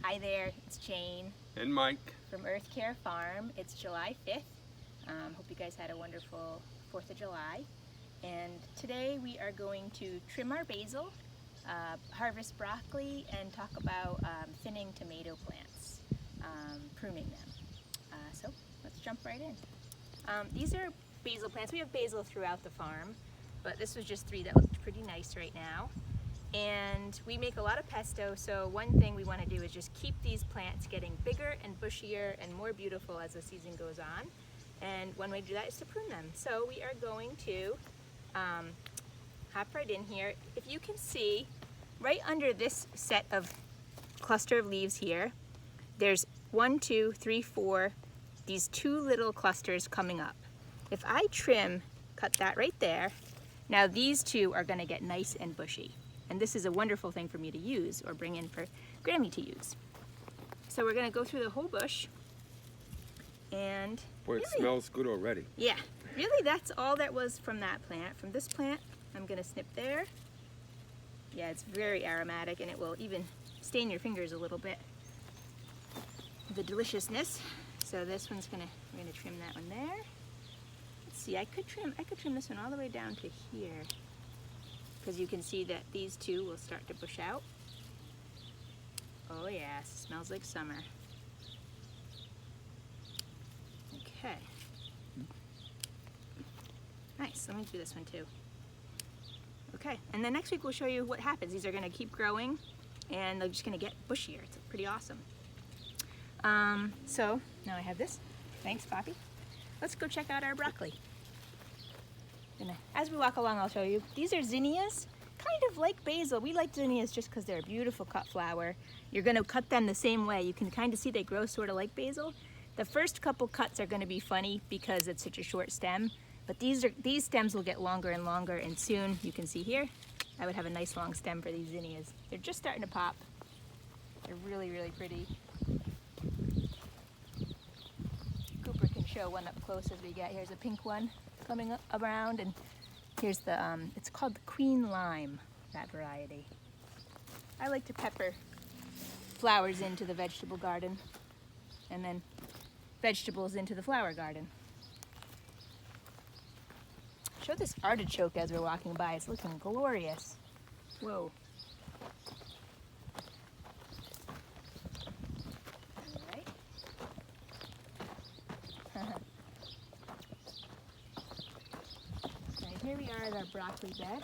Hi there, it's Jane. And Mike. From Earth Care Farm. It's July 5th. Hope you guys had a wonderful 4th of July. And today we are going to trim our basil, harvest broccoli, and talk about thinning tomato plants, pruning them. So let's jump right in. These are basil plants. We have basil throughout the farm, but this was just 3 that looked pretty nice right now. And we make a lot of pesto, so one thing we want to do is just keep these plants getting bigger and bushier and more beautiful as the season goes on. And one way to do that is to prune them. So we are going to hop right in here. If you can see, right under this set of cluster of leaves here, there's 1, 2, 3, 4, these 2 little clusters coming up. If I cut that right there, now these 2 are going to get nice and bushy. And this is a wonderful thing for me to use or bring in for Grammy to use. So we're gonna go through the whole bush and Boy, it smells good already. Yeah, really that's all that was from that plant. From this plant, I'm gonna snip there. Yeah, it's very aromatic and it will even stain your fingers a little bit. The deliciousness. So this one's we're gonna trim that one there. Let's see, I could trim this one all the way down to here, because you can see that these 2 will start to bush out. Oh yes, smells like summer. Okay. Nice, let me do this one too. Okay, and then next week we'll show you what happens. These are gonna keep growing and they're just gonna get bushier. It's pretty awesome. So now I have this. Thanks, Poppy. Let's go check out our broccoli. And as we walk along, I'll show you. These are zinnias, kind of like basil. We like zinnias just because they're a beautiful cut flower. You're going to cut them the same way. You can kind of see they grow sort of like basil. The first couple cuts are going to be funny because it's such a short stem, but these stems will get longer and longer, and soon you can see here, I would have a nice long stem for these zinnias. They're just starting to pop. They're really, really pretty. Cooper can show one up close as we get. Here's a pink one coming up around, and here's the it's called the Queen Lime, that variety. I like to pepper flowers into the vegetable garden and then vegetables into the flower garden. Show this artichoke as we're walking by. It's looking glorious. Whoa. Here we are at our broccoli bed.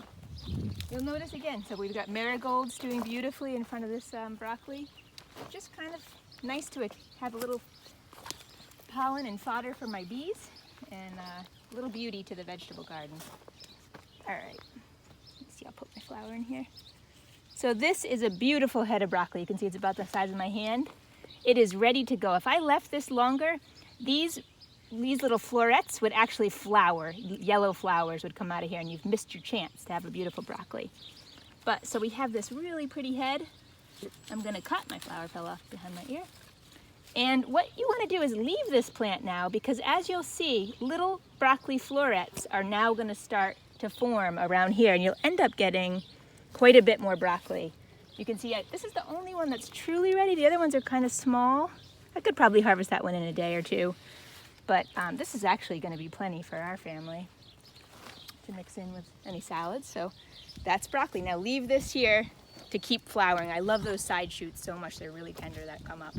You'll notice again, so we've got marigolds doing beautifully in front of this broccoli. Just kind of nice to have a little pollen and fodder for my bees, and a little beauty to the vegetable garden. All right, let's see, I'll put my flower in here. So this is a beautiful head of broccoli. You can see it's about the size of my hand. It is ready to go. If I left this longer, these little florets would actually flower. Yellow flowers would come out of here, and you've missed your chance to have a beautiful broccoli. But so we have this really pretty head. I'm gonna cut. My flower fell off behind my ear. And what you wanna do is leave this plant now, because as you'll see, little broccoli florets are now gonna start to form around here, and you'll end up getting quite a bit more broccoli. You can see this is the only one that's truly ready. The other ones are kind of small. I could probably harvest that one in a day or 2. But this is actually going to be plenty for our family to mix in with any salads. So that's broccoli. Now leave this here to keep flowering. I love those side shoots so much. They're really tender that come up.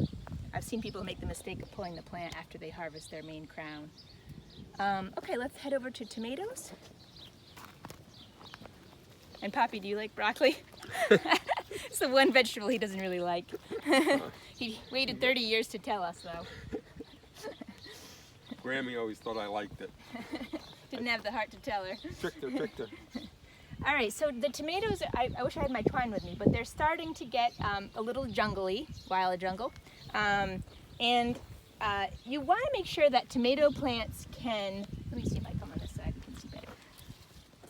I've seen people make the mistake of pulling the plant after they harvest their main crown. Okay, let's head over to tomatoes. And Poppy, do you like broccoli? It's the one vegetable he doesn't really like. He waited 30 years to tell us though. Grammy always thought I liked it. Didn't have the heart to tell her. Tricked her. All right, so the tomatoes, I wish I had my twine with me, but they're starting to get a little jungly, wild jungle. You want to make sure that tomato plants can, let me see if I come on this side, you can see better.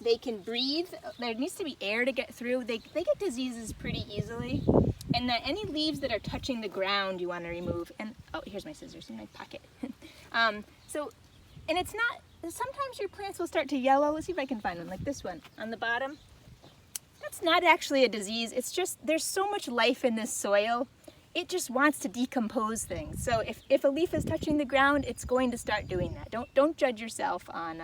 They can breathe. There needs to be air to get through. They get diseases pretty easily. And that any leaves that are touching the ground you want to remove. And oh, here's my scissors in my pocket. And it's not, sometimes your plants will start to yellow. Let's see if I can find one, like this one on the bottom. That's not actually a disease. It's just, there's so much life in this soil. it just wants to decompose things. So if a leaf is touching the ground, it's going to start doing that. Don't judge yourself on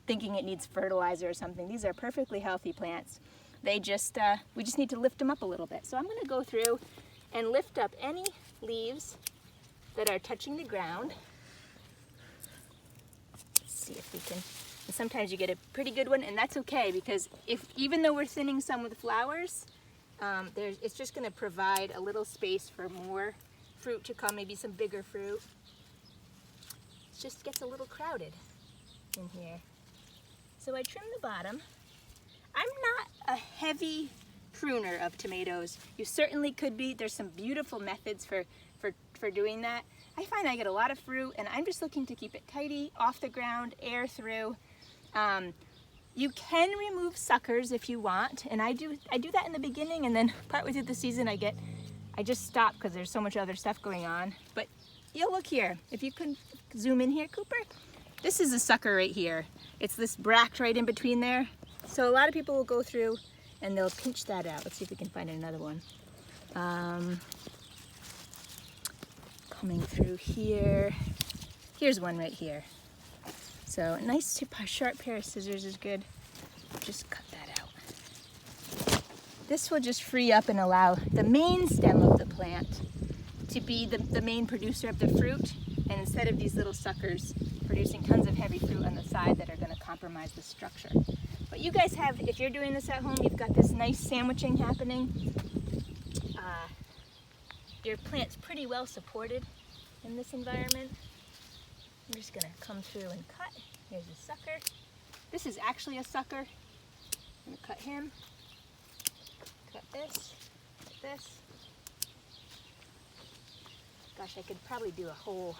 thinking it needs fertilizer or something. These are perfectly healthy plants. They just, we just need to lift them up a little bit. So I'm going to go through and lift up any leaves that are touching the ground. Let's see if we can, and sometimes you get a pretty good one, and that's okay, because even though we're thinning some with flowers, it's just going to provide a little space for more fruit to come, maybe some bigger fruit. It just gets a little crowded in here. So I trim the bottom. I'm not a heavy pruner of tomatoes. You certainly could be. There's some beautiful methods for doing that. I find I get a lot of fruit, and I'm just looking to keep it tidy, off the ground, air through. You can remove suckers if you want, and I do that in the beginning, and then partway through the season I just stop because there's so much other stuff going on. But you'll look here. If you can zoom in here, Cooper, this is a sucker right here. It's this bract right in between there. So a lot of people will go through and they'll pinch that out. Let's see if we can find another one. Coming through here. Here's one right here. So a nice sharp pair of scissors is good. Just cut that out. This will just free up and allow the main stem of the plant to be the main producer of the fruit. And instead of these little suckers producing tons of heavy fruit on the side that are going to compromise the structure. But you guys have, if you're doing this at home, you've got this nice sandwiching happening. Your plant's pretty well supported in this environment. I'm just going to come through and cut. Here's a sucker. This is actually a sucker. I'm going to cut him. Cut this. Cut this. Gosh, I could probably do a whole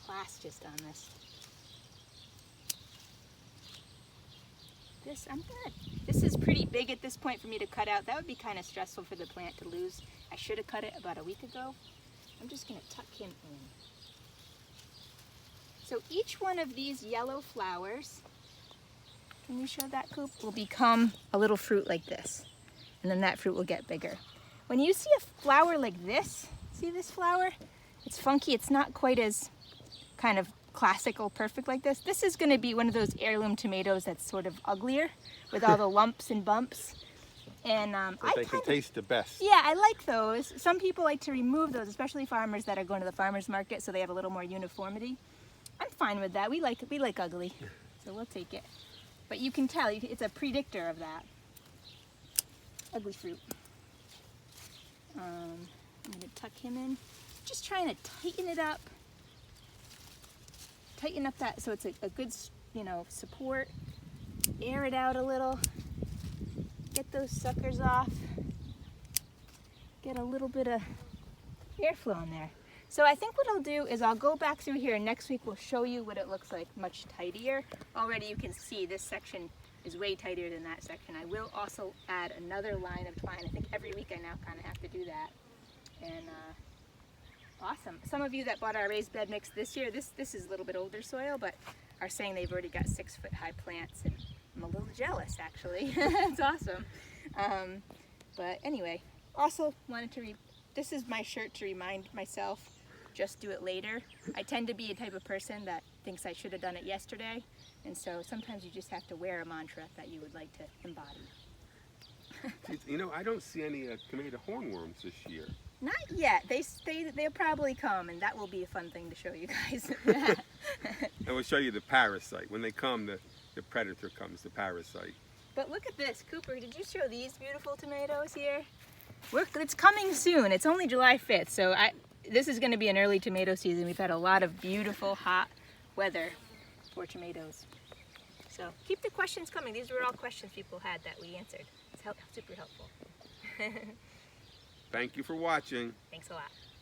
class just on this. This is pretty big at this point for me to cut out. That would be kind of stressful for the plant to lose. I should have cut it about a week ago. I'm just going to tuck him in. So each one of these yellow flowers, can you show that, Coop, will become a little fruit like this. And then that fruit will get bigger. When you see a flower like this, see this flower? It's funky. It's not quite as kind of classical, perfect like this. This is going to be one of those heirloom tomatoes that's sort of uglier with all the lumps and bumps. And but they can taste the best. Yeah, I like those. Some people like to remove those, especially farmers that are going to the farmer's market, so they have a little more uniformity. I'm fine with that. We like ugly, so we'll take it. But you can tell it's a predictor of that. Ugly fruit. I'm going to tuck him in. Just trying to tighten it up. Tighten up that so it's a good, support. Air it out a little. Get those suckers off. Get a little bit of airflow in there. So I think what I'll do is I'll go back through here and next week we'll show you what it looks like much tidier. Already you can see this section is way tighter than that section. I will also add another line of twine. I think every week I now kind of have to do that. And awesome. Some of you that bought our raised bed mix this year, this is a little bit older soil, but are saying they've already got 6-foot high plants, and I'm a little jealous actually. It's awesome. But anyway, also wanted to this is my shirt to remind myself, just do it later. I tend to be a type of person that thinks I should have done it yesterday, and so sometimes you just have to wear a mantra that you would like to embody. I don't see any tomato hornworms this year. Not yet. They'll probably come, and that will be a fun thing to show you guys. And we'll show you the parasite. When they come, the predator comes, the parasite. But look at this, Cooper. Did you show these beautiful tomatoes here? It's coming soon. It's only July 5th, so this is going to be an early tomato season. We've had a lot of beautiful, hot weather for tomatoes. So keep the questions coming. These were all questions people had that we answered. It's super helpful. Thank you for watching. Thanks a lot.